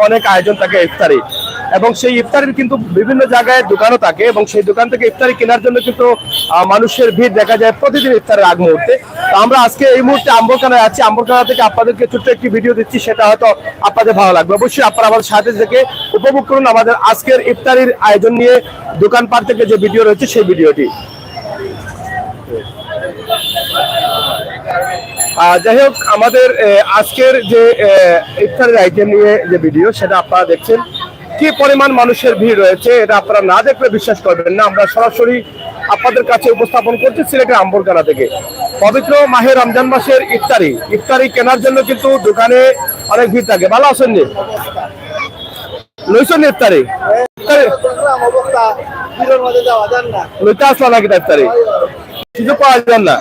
অনেক আয়োজন থাকে ইফতারি, এবং সেই ইফতারির কিন্তু বিভিন্ন জায়গায় দোকানও থাকে, এবং সেই দোকান থেকে ইফতারি কেনার জন্য কিন্তু মানুষের ভিড় দেখা যায় প্রতিদিন ইফতারের আগ মুহূর্তে। তো আমরা আজকে এই মুহূর্তে আম্বরখানায় আছি, আম্বরখানা থেকে আপনাদেরকে ছোট্ট একটি ভিডিও দিচ্ছি, সেটা হয়তো আপনাদের ভালো লাগবে। অবশ্যই আপনারা আমাদের সাথে থেকে উপভোগ করুন আমাদের আজকের ইফতারির আয়োজন নিয়ে দোকানপাট থেকে যে ভিডিও রয়েছে সেই ভিডিওটি। যাই হোক, আমাদের আজকের যে ইফতারের আইটেম নিয়ে যে ভিডিও সেটা আপনারা দেখছেন, কি পরিমাণ মানুষের ভিড় রয়েছে এটা আপনারা না দেখলে বিশ্বাস করবেন না। আমরা সরাসরি আপনাদের কাছে উপস্থাপন করছি সিলেটের আম্বরখানা থেকে। পবিত্র মাহে রমজান মাসের ইফতারি কেনার জন্য কিন্তু দোকানে অনেক ভিড় থাকে। ভালো আছেন নি? লইছেন ইফতারি লইতে আসলো নাকি ইফতারি? সুযোগ পাওয়া যান না?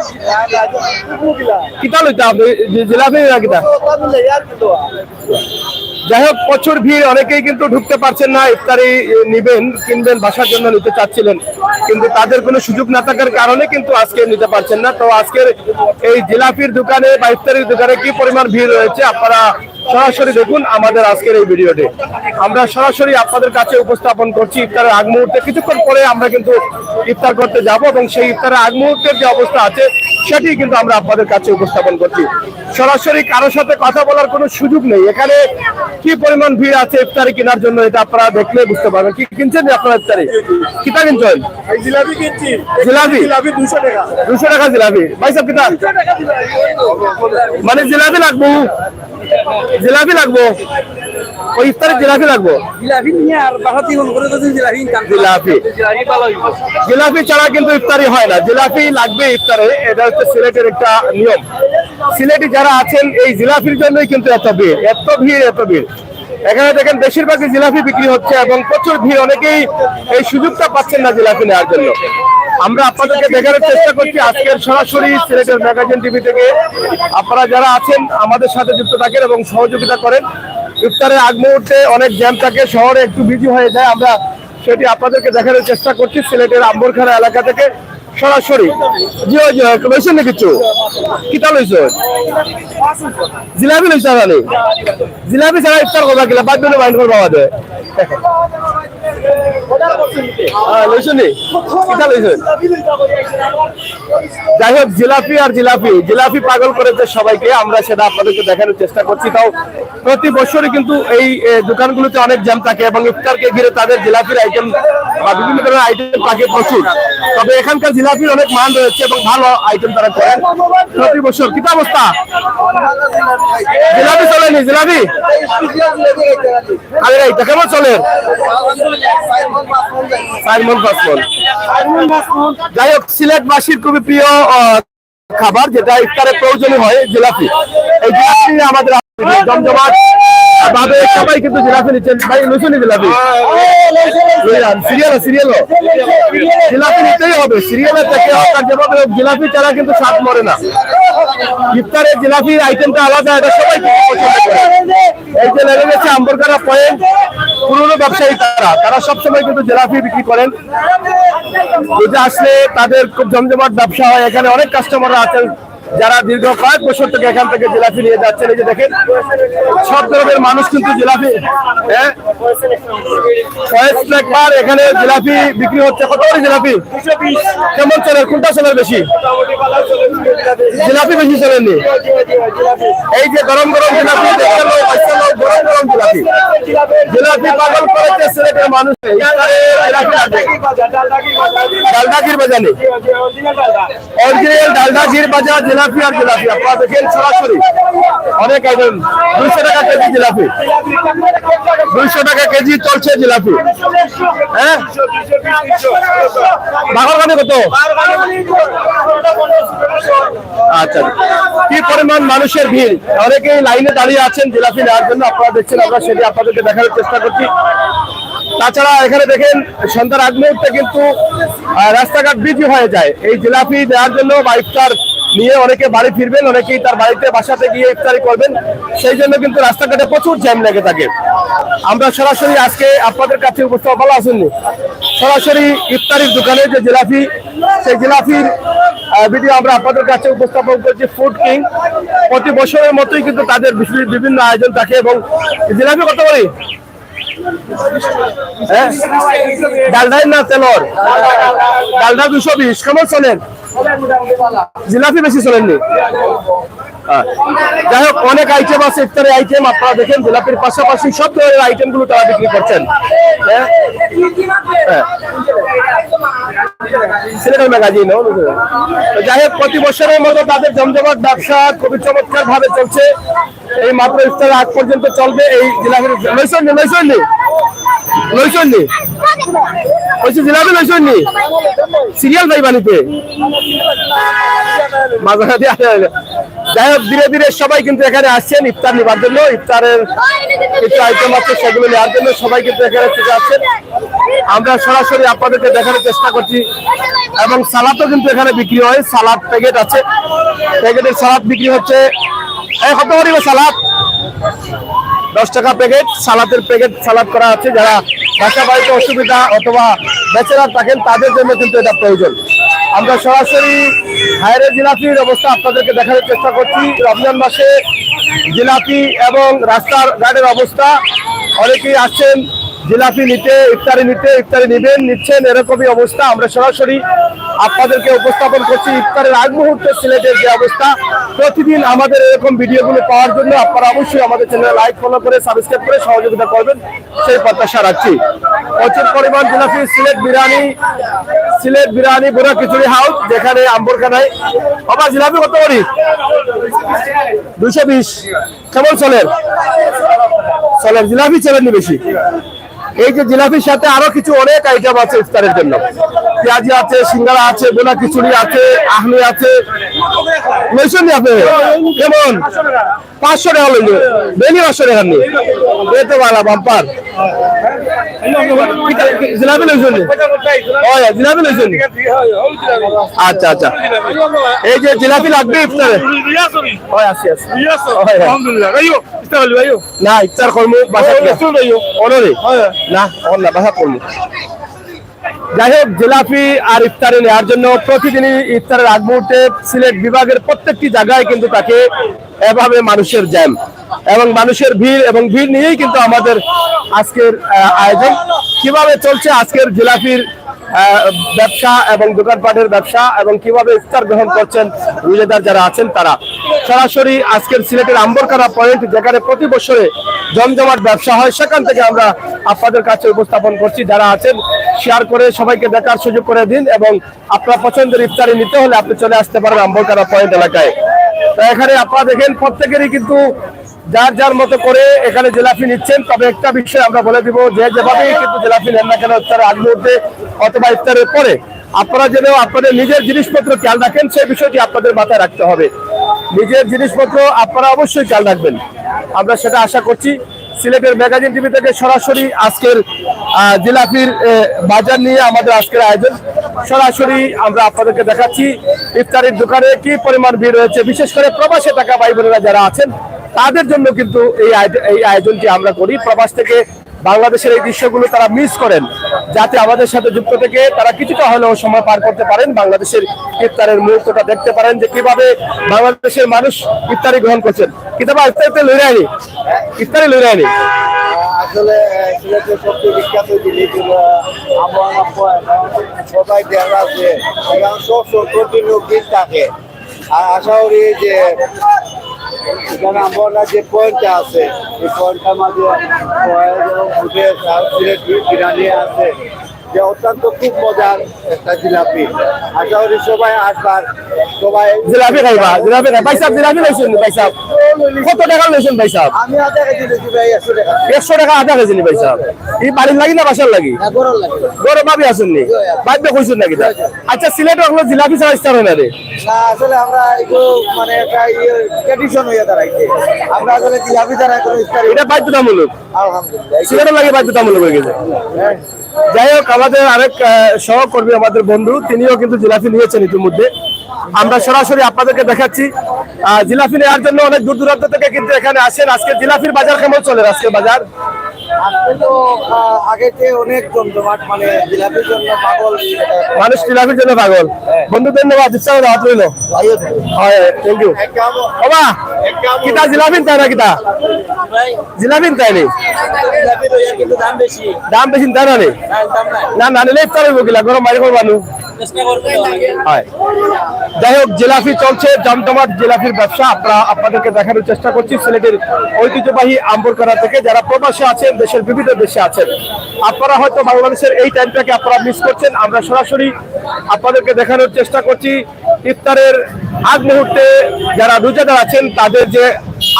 কিতা লইতে আপনি জিলাপি না কিতা? যাই হোক, প্রচুর ভিড়, অনেকেই কিন্তু ঢুকতে পারছেন না। ইফতারি নিবেন, কিনবেন, বাসার জন্য নিতে চাচ্ছিলেন, কিন্তু তাদের কোনো সুযোগ না থাকার কারণে কিন্তু আজকে নিতে পারছেন না। তো আজকের এই জিলাপির দোকানে বা ইফতারির দোকানে কি পরিমাণ ভিড় রয়েছে আপনারা সরাসরি দেখুন আমাদের আজকের এই ভিডিওটি। আমরা সরাসরি আপনাদের কাছে উপস্থাপন করছি ইফতারের আগ মুহূর্তে। কিছুক্ষণ পরে আমরা কিন্তু ইফতার করতে যাব, এবং সেই ইফতারের আগ মুহূর্তের যে অবস্থা আছে সেটি কিন্তু আমরা আপনাদের কাছে উপস্থাপন করছি। সরাসরি কারোর সাথে কথা বলার কোনো সুযোগ নেই। এখানে কি পরিমাণ ভিড় আছে ইফতারি কেনার জন্য এটা আপনারা দেখলে বুঝতে পারবেন। কি কিনছেন আপনারা ইফতারি? কিতা কিনছেন? জিলাপি কিনছি। জিলাপি 200 টাকা। 200 টাকা জিলাপি। ভাই সাহেব কিতা? মানে জিলাপি লাগবো, জিলাপি লাগবো, ওই ইফতারে জিলাপি লাগবো। জিলাপি নিয়ে আর বাসাতে ফোন করে তো জিলাপি জিলাপি ছাড়া কিন্তু ইফতারি হয় না, জিলাপি লাগবে ইফতারে। এটা হচ্ছে সিলেটের একটা নিয়ম। সিলেটি যারা আছেন এই জিলাপির জন্যই কিন্তু এত ভিড়, এত ভিড়, এত ভিড়। এখানে দেখেন বেশিরভাগই জিলাপি বিক্রি হচ্ছে এবং প্রচুর ভিড়, অনেকেই এই সুযোগটা পাচ্ছেন না জিলাপি নেওয়ার জন্য। আমরা আপনাদেরকে দেখানোর চেষ্টা করছি আজকের সরাসরি সিলেটের ম্যাগাজিন টিভি থেকে। আপনারা যারা আছেন আমাদের সাথে যুক্ত থাকেন এবং সহযোগিতা করেন। ইফতারের আগ মুহূর্তে অনেক জ্যাম থাকে, শহরে একটু বিজি হয়ে যায়, আমরা সেটি আপনাদেরকে দেখানোর চেষ্টা করছি সিলেটের আম্বরখানা এলাকা থেকে সরাসরি। জি জি, লইছেন না কিছু? কিতা লইছেন? জিলাপি লইছে? জিলাপি ছাড়া ইফতার করবা গেলে বাদ দিলে মাইন্ড করবা আমাদের। যাই হোক, জিলাপি আর জিলাপি, জিলাপি পাগল করেছে সবাইকে, আমরা সেটা আপনাদেরকে দেখানোর চেষ্টা করছি। তাও প্রতি বছরই কিন্তু এই দোকানগুলোতে অনেক জ্যাম থাকে, এবং ইফতারকে ঘিরে তাদের জিলাপির আইটেম বা বিভিন্ন ধরনের আইটেম থাকে প্রচুর। তবে এখানকার জিলাপির অনেক মান রয়েছে এবং ভালো আইটেম তারা করেন প্রতি বছর। কি অবস্থা? জিলাপি চলেনি? জিলাপি আরে এইটা কেমন চলে? 4 মণ 5 মণ। যাই হোক, সিলেটবাসীর খুবই প্রিয় খাবার, যেটা ইফতারে প্রয়োজনীয় হয় জিলাপি। এই জিলাপি আমাদের জমজমাট ভাবে সবাই কিন্তু জিলাপি নিচ্ছেন। ভাই লুচুনি জিলাপি জিলাপি নিতেই হবে, সিরিয়ালের থেকে যেভাবে জিলাপি ছাড়া কিন্তু স্বাদ মরে না। ইফতারে জিলাপির আইটেমটা আলাদা, এটা সবাই পছন্দ করে। এই যে লেগে গেছে আম্বরখানা পয়েন্ট, পুরনো ব্যবসায়ী তারা সবসময় কিন্তু জিলাপি বিক্রি করেন। পূজা আসলে তাদের খুব জমজমাট ব্যবসা হয়। এখানে অনেক কাস্টমাররা আছেন যারা দীর্ঘ কয়েক বছর থেকে এখান থেকে জিলাপি নিয়ে যাচ্ছেন। এই যে দেখেন সব ধরনের মানুষ কিন্তু জিলাপি, এখানে জিলাপি বিক্রি হচ্ছে। কত করে জিলাপি? কেমন চলে? কোনটা চলে বেশি? জিলাপি বেশি চলেনি? এই যে গরম গরম জিলাপি, গরম গরম জিলাপি, জিলাপি পাগল করেছে সিলেটের মানুষ। ডালডাকির বাজারে অরিজিনাল ডালডাকির বাজার জিলাপি আর জিলাপি আপনারা দেখেন সরাসরি। অনেক আইটেম। 200 টাকা কেজি জিলাপি, 200 টাকা কেজি চলছে জিলাপি। হ্যাঁ, বাঘরখানে কত? আচ্ছা, কি পরিমাণ মানুষের ভিড়, অনেকেই লাইনে দাঁড়িয়ে আছেন জিলাপি নেওয়ার জন্য। আপনারা দেখছেন, আমরা সেটি আপনাদেরকে দেখানোর চেষ্টা করছি। তাছাড়া এখানে দেখেন সন্ধ্যার আগ মুহূর্তে কিন্তু রাস্তাঘাট বিজি হয়ে যায় এই জিলাপি দেওয়ার জন্য বা ইফতার নিয়ে অনেকে বাড়ি ফিরবেন, অনেকেই তার বাড়িতে বাসাতে গিয়ে ইফতারি করবেন, সেই জন্য কিন্তু রাস্তাঘাটে প্রচুর জ্যাম লেগে থাকে। আমরা সরাসরি আজকে আপনাদের কাছে উপস্থাপন, ভালো আসেননি, সরাসরি ইফতারির দোকানে যে জিলাপি, সেই জিলাপির ভিডিও আমরা আপনাদের কাছে উপস্থাপন করছি। ফুড কিং প্রতি বছরের মতোই কিন্তু তাদের বিভিন্ন আয়োজন থাকে। এবং জিলাপি কত করি? হ্যাঁ, ডালডাই না তেলর? ডালডা 220। কেমন চলেন? জিলাপি বেশি চলেননি? যাই হোক, অনেক আইটেম আছে, ইফতারি আইটেম। আপনারা দেখেন জিলাপির পাশাপাশি সব ধরনের আইটেম গুলো তারা বিক্রি করছেন। সিলেটের ম্যাগাজিন। যাই হোক, প্রতি বছরের মতো তাদের জমজমাট ব্যবসা খুবই চমৎকার ভাবে চলছে। এই মাত্র ইফতারের আগ পর্যন্ত চলবে এই জিলাপির। লইসন্নি জিলাপি লইসন্নি সিরিয়াল ভাই বানিতে। যাই হোক, ধীরে ধীরে সবাই কিন্তু এখানে আসছেন ইফতার নেবার জন্য। ইফতারের কিছু আইটেম আছে, সেগুলো নেওয়ার জন্য সবাই কিন্তু এখানে চলে আসছেন। আমরা সরাসরি আপনাদেরকে দেখানোর চেষ্টা করছি। এবং সালাদও কিন্তু এখানে বিক্রি হয়, সালাদ প্যাকেট আছে, প্যাকেটের সালাদ বিক্রি হচ্ছে। কত করিব সালাদ? 10 টাকা প্যাকেট সালাদের প্যাকেট সালাদ করা আছে। যারা বাসা বাড়িতে অসুবিধা অথবা ব্যাচেলার থাকেন তাদের জন্য কিন্তু এটা প্রয়োজন। আমরা সরাসরি হায়রে জিলাপির অবস্থা আপনাদেরকে দেখানোর চেষ্টা করছি। রমজান মাসে জিলাপি এবং রাস্তার ঘাটের অবস্থা, অনেকেই আসছেন জিলাপি নিতে, ইফতারি নিতে, ইফতারি নিচ্ছেন, এরকমই অবস্থা। আমরা সরাসরি আপনাদেরকে উপস্থাপন করছি ইফতারের আগ মুহূর্তে সিলেটের যে অবস্থা। প্রতিদিন আমাদের এরকম ভিডিওগুলো পাওয়ার জন্য আপনারা অবশ্যই আমাদের চ্যানেলে লাইক, ফলো করে, সাবস্ক্রাইব করে সহযোগিতা করবেন, সেই প্রত্যাশা রাখছি। প্রচুর পরিমাণ জিলাপি, সিলেট বিরিয়ানি, বুড়া খিচুড়ি হাউস, যেখানে আম্বরখানায়। বাবা জিলাপি কত করি? 220। কেমন চলেন? জিলাপি চলেননি বেশি। এই যে জিলাপির সাথে আরো কিছু অনেক আইটেম আছে ইফতারের জন্য। পেঁয়াজি আছে, সিঙ্গারা আছে, বোনা খিচুড়ি আছে, আহলি আছে। লইছেন আপনি? কেমন? 500 টাকা লইল, বেনি 500 টাকা নেই। এই তো ভালো বাম্পার। জিলাপি লইছেন? জিলাপি লইছেন? আচ্ছা আচ্ছা, এই যে জিলাপি লাগবে ইফতারে। না ইফতার করবো বাসা না, বাসা করবো। যাই হোক, জিলাপি আর ইফতারি নেওয়ার জন্য প্রতিদিনই ইফতারের আগ মুহূর্তে সিলেট বিভাগের প্রত্যেকটি জায়গায় কিন্তু তাকে এভাবে মানুষের জ্যাম এবং মানুষের ভিড়, এবং ভিড় নিয়েই কিন্তু আমাদের আজকের আয়োজন। কিভাবে চলছে আজকের জিলাপির ব্যবসা এবং দোকানপাটের ব্যবসা, এবং কিভাবে ইফতার গ্রহণ করছেন রোজাদার যারা আছেন তারা। সরাসরি আজকের সিলেটের আম্বরখানা পয়েন্ট, যেখানে প্রতি বছরে জমজমাট ব্যবসা হয়, সেখান থেকে আমরা আপনাদের কাছে উপস্থাপন করছি। যারা আছেন শেয়ার করে সবাইকে দেখার সুযোগ করে দিন, এবং আপনার পছন্দের ইফতারি নিতে হলে আপনি চলে আসতে পারেন আম্বরখানা পয়েন্ট এলাকায়। তো এখানে আপনারা দেখেন প্রত্যেকেরই কিন্তু যার যার মতো করে এখানে জিলাপি নিচ্ছেন। তবে একটা বিষয় আমরা বলে দিব, যে যেভাবেই কিন্তু জিলাপি নেন না কেন ইফতারের আগ মুহূর্তে অথবা ইফতারের পরে, আপনারা যেন আপনাদের নিজের জিনিসপত্র খেয়াল রাখেন, সেই বিষয়টি আপনাদের মাথায় রাখতে হবে। নিজের জিনিসপত্র আপনারা অবশ্যই খেয়াল রাখবেন, আমরা সেটা আশা করছি। সিলেটের ম্যাগাজিন টিভি থেকে সরাসরি আজকের জিলাপির বাজার নিয়ে আমাদের আজকের আয়োজন। সরাসরি আমরা আপনাদেরকে দেখাচ্ছি ইফতারির দোকানে কি পরিমাণ ভিড় রয়েছে। বিশেষ করে প্রবাসে থাকা ভাই বোনেরা যারা আছেন তাদের জন্য কিন্তু এই আয়োজনটি আমরা করি। প্রবাস থেকে বাংলাদেশের এই দৃশ্যগুলো তারা মিস করেন, যাতে আমাদের সাথে যুক্ত থেকে তারা কিছুটা হলেও সময় পার করতে পারেন, বাংলাদেশের ইফতারের মুহূর্তটা দেখতে পারেন, যে কিভাবে বাংলাদেশের মানুষ ইফতারি গ্রহণ করছেন। কিতাবা ইফতারিতে লই রায়নি, ইফতারি লই রায়নি। আসলে সিলেটের সবচেয়ে বিখ্যাত জিনিস হলো সবাই যারা আছে এখানে সব কন্টিনিউ ভিড় থাকে। আর আশা করি যে এখানে আমরা যে পয়েন্টটা আছে, এই পয়েন্টটার মাঝে সিলেট বিরিয়ানি আছে, যে অত্যন্ত খুব মজার একটা জিলাপি। আশা করি সবাই আসবার, সবাই জিলাপি খাইবা। জিলাপি খাই ভাই সাহেব, জিলাপি লইছেন ভাই সাহেব? কত টাকা লইছেন ভাই সাহেব? আমি আধা কেজি দিয়েছি ভাই, 100 টাকা। 100 টাকা আধা কেজি নি ভাই সাহেব? এই বাড়ির লাগি না বাসার লাগি? গরম লাগে, গরম ভাবি আসেননি, বাইবে কইছেন নাকি? আচ্ছা, সিলেটে হলো জিলাপি ছাড়া ইফতার হয় না রে? না, আসলে আমরা একটু মানে একটা ট্র্যাডিশন হয়ে দাঁড়াইছে। আমরা আসলে জিলাপি ছাড়া কোনো ইফতারি, এটা বাধ্যতামূলক। আলহামদুলিল্লাহ সিলেটের লাগে বাধ্যতামূলক হয়ে গেছে। যাই হোক, আমাদের আরেক সহকর্মী, আমাদের বন্ধু, তিনিও কিন্তু জিলাপি নিয়েছেন ইতিমধ্যে। আমরা সরাসরি আপনাদেরকে দেখাচ্ছি। জিলাপি নেওয়ার জন্য অনেক দূর দূরান্ত থেকে কিন্তু এখানে আসেন। আজকে জিলাপির বাজার কেমন চলে? আজকে বাজার আজকে তো আগেতে অনেক জমজমাট, মানে জিলাপির জন্য পাগল মানুষ জিলাপির জন্য পাগল। বন্ধু ধন্যবাদ, ইচ্ছা দাওয়াত রইল। হয় থ্যাংক ইউ। বাবা কিতা জিলাপিন তাই না? কিতা জিলাপিন তাই নি? দাম বেশি তাই না? না না নিলে ইফতার হইব কিলা, গরম বাইরে করবানু। যাই হোক, জিলাপি চলছে, জমজমাট জিলাপির ব্যবসা আপনাদেরকে দেখানোর চেষ্টা করছি সিলেটের ঐতিহ্যবাহী আম্বরকারা থেকে। যারা প্রবাসে আছেন, দেশের বিভিন্ন দেশে আছেন, আপনারা হয়তো বাংলাদেশের এই টাইমটাকে আপনারা মিস করছেন। আমরা সরাসরি আপনাদেরকে দেখানোর চেষ্টা করছি ইফতারের আগ মুহূর্তে যারা রোজাদার আছেন তাদের যে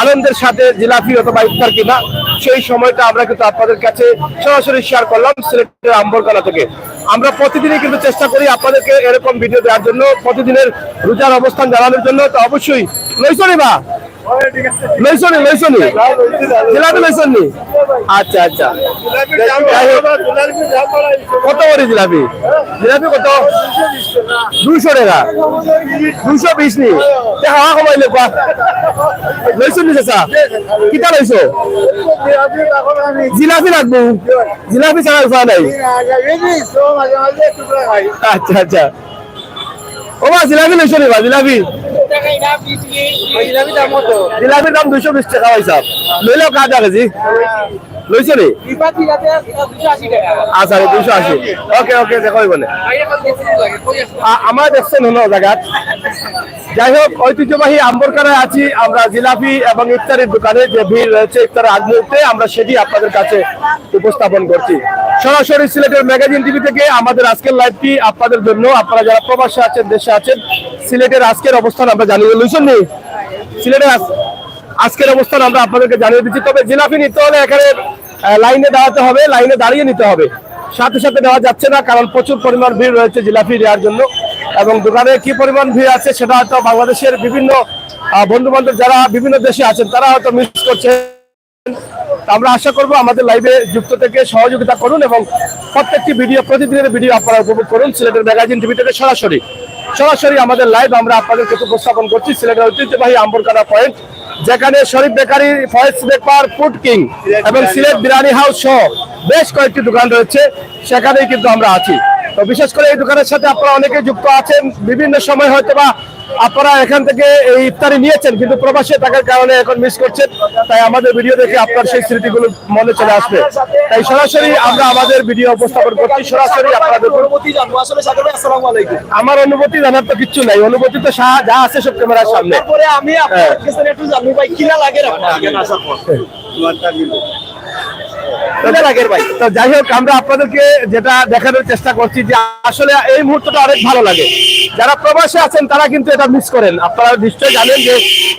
আনন্দের সাথে জিলাপি অথবা ইফতার কিনা, সেই সময়টা আমরা কিন্তু আপনাদের কাছে সরাসরি শেয়ার করলাম সিলেটের আম্বরকারা থেকে। আমরা প্রতিদিনই কিন্তু চেষ্টা করি আপনাদেরকে এরকম ভিডিও দেওয়ার জন্য, প্রতিদিনের রোজার অবস্থান জানানোর জন্য। তো অবশ্যই লইছনি বা লইছনি জিলাপি লইছনি? আচ্ছা আচ্ছা, কত করে জিলাপি? জিলাপি কত? 200 টাকা, 220 নি? হাওয়া কমাইলে কোয়া লইছনি চাচা? কিতা লইছো? জিলাপি লাগবো, জিলাপি ছাড়া উপায় নাই। আচ্ছা আচ্ছা, ও বা জিলাপি লইছো নি? বা জিলাপি জিলাপির দাম 220 টাকা হিসাব। লইলেও কাজ আছে জি, লইছো নি? আচ্ছা 280। ওকে ওকে, দেখো বলে আমার দেখছেন হলো জায়গাত। যাই হোক, ঐতিহ্যবাহী আম্বরকারায় আছি আমরা। জিলাপি এবং ইফতারের দোকানে যে ভিড় রয়েছে ইফতারের আগ মুহূর্তে, আমরা সেটি আপনাদের কাছে উপস্থাপন করছি সরাসরি সিলেটের ম্যাগাজিন টিভি থেকে। আমাদের আজকের লাইভটি আপনাদের জন্য, আপনারা যারা প্রবাসে আছেন, দেশে আছেন, সিলেটের আজকের অবস্থান আমরা জানিয়ে লইছেন নি? সিলেটের আজকের অবস্থান আমরা আপনাদেরকে জানিয়ে দিচ্ছি। তবে জিলাপি নিতে হলে এখানে লাইনে দাঁড়াতে হবে, লাইনে দাঁড়িয়ে নিতে হবে, সাথে সাথে নেওয়া যাচ্ছে না, কারণ প্রচুর পরিমাণ ভিড় রয়েছে জিলাপি নেওয়ার জন্য। এবং দোকানে কি পরিমাণ ভিড় আছে সেটা হয়তো বাংলাদেশের বিভিন্ন বন্ধু বান্ধব যারা বিভিন্ন দেশে আছেন তারা হয়তো মিস করছে। আমরা আশা করব আমাদের লাইভে যুক্ত থেকে সহযোগিতা করুন এবং প্রত্যেকটি ভিডিও, প্রতিদিনের ভিডিও আপনারা উপভোগ করুন। সিলেটের ম্যাগাজিন টিভি থেকে সরাসরি আমাদের লাইভ আমরা আপনাদেরকে উপস্থাপন করছি সিলেটের ঐতিহ্যবাহী আম্বরকারা পয়েন্ট, যেখানে শরীফ বেকারি, ফয়েজ বেকার, ফুড কিং এবং সিলেট বিরিয়ানি হাউস সহ বেশ কয়েকটি দোকান রয়েছে, সেখানেই কিন্তু আমরা আছি। তো বিশেষ করে এই দোকানের সাথে আপনারা অনেকে যুক্ত আছেন, বিভিন্ন সময় হয়তো বা আপনারা এখান থেকে এই ইফতারি নিয়েছেন কিন্তু প্রবাসে থাকার কারণে এখন মিস করছেন। তাই আমাদের ভিডিও দেখে আপনার সেই স্মৃতিগুলো মনে চলে আসবে। তাই সরাসরি আমরা আমাদের ভিডিও উপস্থাপন করছি, সরাসরি আপনাদের অনুভূতি জানবো। আসলে সাগর ভাই, আসসালামু আলাইকুম। আমার অনুভূতি জানার তো কিচ্ছু নাই, অনুভূতি তো যা আছে সব ক্যামেরার সামনে। তারপরে আমি আপনার কাছে একটু জানবো ভাই, কিনা লাগে আপনার আসার পর? যাই হোক, আমরা আপনাদেরকে যেটা দেখানোর চেষ্টা করছি যে আসলে এই মুহূর্তটা অনেক ভালো লাগে। যারা প্রবাসে আছেন তারা কিন্তু এটা মিস করেন। আপনারা নিশ্চয়ই জানেন যে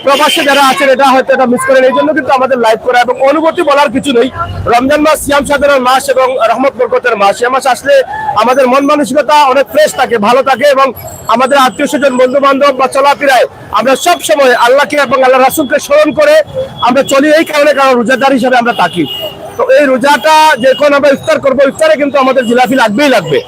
প্রবাসে যারা আছেন এটা হয়তো এটা মিস করেন, এই জন্য কিন্তু আমাদের লাইভ করা। এবং অনুভূতি বলার কিছু নেই। রমজান মাস সিয়াম সাধনার মাস এবং রহমত বরকতের মাস। এই মাস আসলে আমাদের মন মানসিকতা অনেক ফ্রেশ থাকে, ভালো থাকে এবং আমাদের আত্মীয় স্বজন, বন্ধু বান্ধব বা চলাফেরায় আমরা সব সময় আল্লাহকে এবং আল্লাহ রাসূলকে স্মরণ করে আমরা চলি। এই কারণে, কারণ রোজাদার হিসাবে আমরা থাকি। তো এই রোজাটা যখন আমরা ইফতার করবো, ইফতারে কিন্তু আমাদের জিলাপি লাগবেই লাগবে।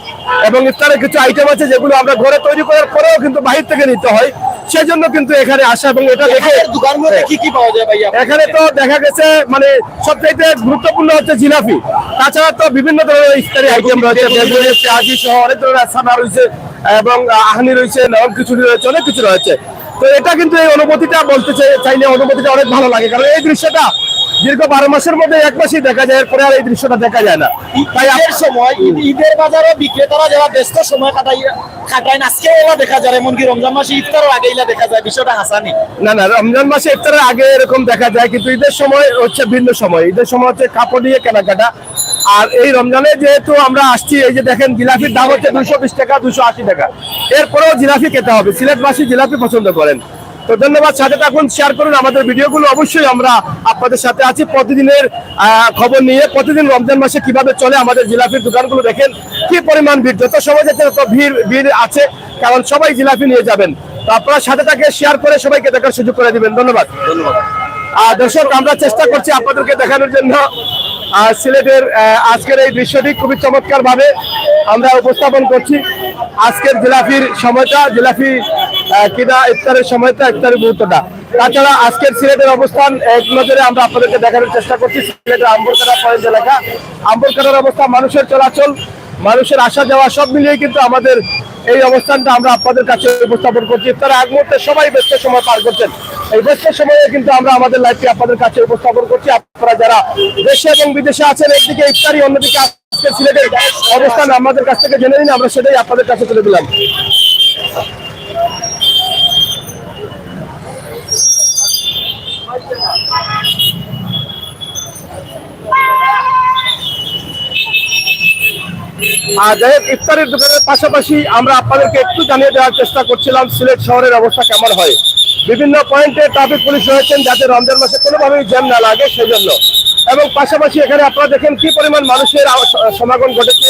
এবং ইফতারের কিছু আইটেম আছে যেগুলো আমরা ঘরে তৈরি করার পরেও কিন্তু বাহির থেকে নিতে হয়, সেজন্য কিন্তু এখানে আসা। এবং এটা দেখে দোকানগুলোতে কি কি পাওয়া যায় ভাই? এখানে তো দেখা গেছে মানে সবচাইতে গুরুত্বপূর্ণ হচ্ছে জিলাপি। তাছাড়া তো বিভিন্ন ধরনের ইফতারি আইটেম রয়েছে, পেঁয়াজি সহ অনেক ধরনের সাদা রয়েছে এবং আহানি রয়েছে, নরম খিচুড়ি রয়েছে, অনেক কিছু রয়েছে। তো এটা কিন্তু এই অনুভূতিটা বলতে চাইলে অনুভূতিটা অনেক ভালো লাগে, কারণ এই দৃশ্যটা দীর্ঘ 12 মাসের মধ্যে এক মাসই দেখা যায়, এরপরে আর এই দৃশ্যটা দেখা যায় না। তাই ঈদের সময়, ঈদের বাজারে বিক্রেতারা যারা ব্যস্ত সময় কাটায় আজকে এলা দেখা যায়, এমনকি রমজান মাসে ইফতারের আগে এলা দেখা যায়, বিষয়টা হাসানি না। না, রমজান মাসে ইফতারের আগে এরকম দেখা যায়, কিন্তু ঈদের সময় হচ্ছে ভিন্ন সময়। ঈদের সময় হচ্ছে কাপড় নিয়ে কেনাকাটা। আর এই রমজানে যেহেতু আমরা আসছি, এই যে দেখেন জিলাপির দাম হচ্ছে 220 টাকা, 280 টাকা। এরপরেও জিলাপি খেতে হবে, সিলেটবাসী জিলাপি পছন্দ করেন। তো ধন্যবাদ, সাথে থাকুন, শেয়ার করুন আমাদের ভিডিওগুলো। অবশ্যই আমরা আপনাদের সাথে আছি প্রতিদিনের খবর নিয়ে। প্রতিদিন রমজান মাসে কিভাবে চলে আমাদের জিলাপির দোকানগুলো দেখেন, কি পরিমাণ ভিড়। যত সময় যাচ্ছে তত ভিড় আছে, কারণ সবাই জিলাপি নিয়ে যাবেন। তো আপনারা সাথে থাকে শেয়ার করে সবাইকে দেখার সুযোগ করে দিবেন। ধন্যবাদ। দর্শক, আমরা চেষ্টা করছি আপনাদেরকে দেখানোর জন্য সিলেটের আজকের এই দৃশ্যটি খুবই চমৎকার ভাবে আমরা উপস্থাপন করছি। আজকের জিলাপির সময়টা, জিলাপি কিনা ইফতারের সময়টা, ইফতারের মুহূর্তটা। তাছাড়া আজকের সিলেটের অবস্থান এক নজরে আমরা আপনাদেরকে দেখানোর চেষ্টা করছি। সিলেটের আম্বরকাটা পয়েন্ট এলাকা, আম্বরকাটার অবস্থা, মানুষের চলাচল, মানুষের আসা যাওয়া সব মিলিয়ে কিন্তু আমাদের এই অবস্থানটা আমরা আপনাদের কাছে উপস্থাপন করছি। ইফতারের আগ মুহূর্তে সবাই ব্যস্ত সময় পার করছেন। এই ব্যস্ত সময়ে কিন্তু আমরা আমাদের লাইভটি আপনাদের কাছে উপস্থাপন করছি। আপনারা যারা দেশে এবং বিদেশে আছেন, একদিকে ইফতারি, অন্যদিকে আজকের সিলেটের অবস্থান আমাদের কাছ থেকে জেনে নিন, আমরা সেটাই আপনাদের কাছে তুলে দিলাম। আর যাই হোক, ইফতারের দোকানের পাশাপাশি আমরা আপনাদেরকে একটু জানিয়ে দেওয়ার চেষ্টা করছিলাম সিলেট শহরের অবস্থা কেমন হয়। বিভিন্ন পয়েন্টে ট্রাফিক পুলিশ রয়েছেন যাতে রমজান মাসে কোনোভাবেই জ্যাম না লাগে সেই জন্য। এবং পাশাপাশি এখানে আপনারা দেখেন কি পরিমাণ মানুষের সমাগম ঘটেছে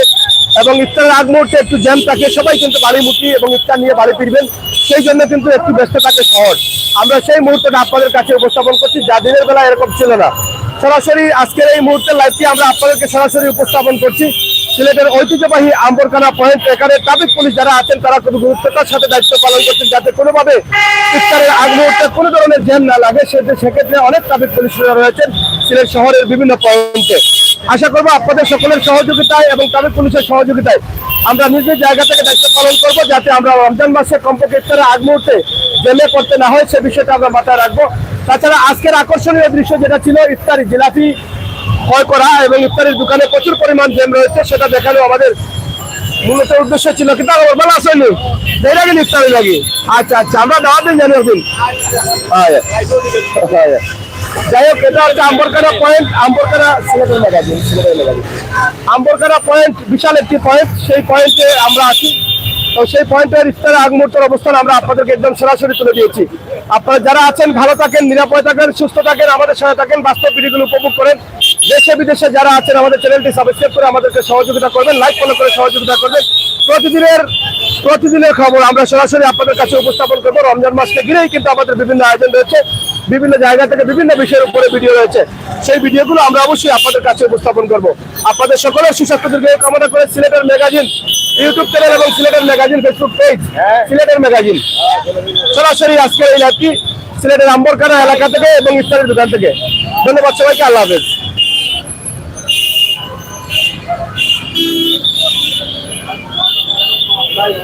এবং ইফতারের আগ মুহূর্তে একটু জ্যাম থাকে, সবাই কিন্তু বাড়িমুখী এবং ইফতার নিয়ে বাড়ি ফিরবেন, সেই জন্য কিন্তু একটু ব্যস্ত থাকে শহর। আমরা সেই মুহূর্তটা আপনাদের কাছে উপস্থাপন করছি, যা দিনের বেলা এরকম ছিল না। সরাসরি আজকের এই মুহূর্তের লাইভটি আমরা আপনাদেরকে সরাসরি উপস্থাপন করছি সিলেটের ঐতিহ্যবাহী আম্বরখানা পয়েন্ট। এখানে ট্রাফিক পুলিশ যারা আছেন তারা খুব গুরুত্বতার সাথে দায়িত্ব পালন করছেন যাতে কোনোভাবে ইফতারের আগ মুহূর্তে কোনো ধরনের জ্যাম না লাগে। সেক্ষেত্রে অনেক ট্রাফিক পুলিশরা রয়েছেন সিলেট শহরের বিভিন্ন পয়েন্টে। আশা করবো আপনাদের সকলের সহযোগিতায় এবং ট্রাফিক পুলিশের সহযোগিতায় আমরা নিজ নিজ জায়গা থেকে দায়িত্ব পালন করবো যাতে আমরা রমজান মাসে কমপক্ষে ইফতারের আগ মুহূর্তে জ্যামে করতে না হয়, সে বিষয়টা আমরা মাথায় রাখবো। তাছাড়া আজকের আকর্ষণীয় দৃশ্য যেটা ছিল ইফতারি জিলাপি ক্রয় করা এবং ইফতারের দোকানে প্রচুর পরিমাণ জ্যাম রয়েছে, সেটা দেখানো আমাদের মূলত উদ্দেশ্য ছিল। কিন্তু আমার বলা আসলে দেখে ইফতারি লাগে। আচ্ছা আচ্ছা, আমরা দাওয়াত দিন জানি একদিন। যাই হোক, এটা হচ্ছে আম্বরখানা পয়েন্ট, আম্বরখানা সিলেটের ম্যাগাজিন, আম্বরখানা পয়েন্ট বিশাল একটি পয়েন্ট। সেই পয়েন্টে আমরা আছি, তো সেই পয়েন্টের ইফতারের আগ মুহূর্তের অবস্থান আমরা আপনাদেরকে একদম সরাসরি তুলে দিয়েছি। আপনারা যারা আছেন ভালো থাকেন, নিরাপদ থাকেন, সুস্থ থাকেন, আমাদের সাথে থাকেন, বাস্তব ভিডিওগুলো উপভোগ করেন। দেশে বিদেশে যারা আছেন আমাদের চ্যানেলটি সাবস্ক্রাইব করে আমাদেরকে সহযোগিতা করবেন, লাইক ফলো করে সহযোগিতা করবেন। প্রতিদিনের খবর আমরা সরাসরি আপনাদের কাছে উপস্থাপন করবো। রমজান মাসকে ঘিরেই কিন্তু আমাদের বিভিন্ন আয়োজন রয়েছে, বিভিন্ন জায়গা থেকে বিভিন্ন বিষয়ের উপরে ভিডিও রয়েছে, সেই ভিডিওগুলো আমরা অবশ্যই আপনাদের কাছে উপস্থাপন করব। আপনাদের সকলের সুস্বাস্থ্য দীর্ঘায়ু কামনা করে সিলেটের ম্যাগাজিন ইউটিউব চ্যানেল এবং সিলেটের ম্যাগাজিন ফেসবুক পেজ, সিলেটের ম্যাগাজিন সরাসরি আজকের এই লাইভটি সিলেটের আম্বরখানা এলাকা থেকে এবং ইফতারের দোকান থেকে। ধন্যবাদ সবাইকে, আল্লাহ হাফেজ।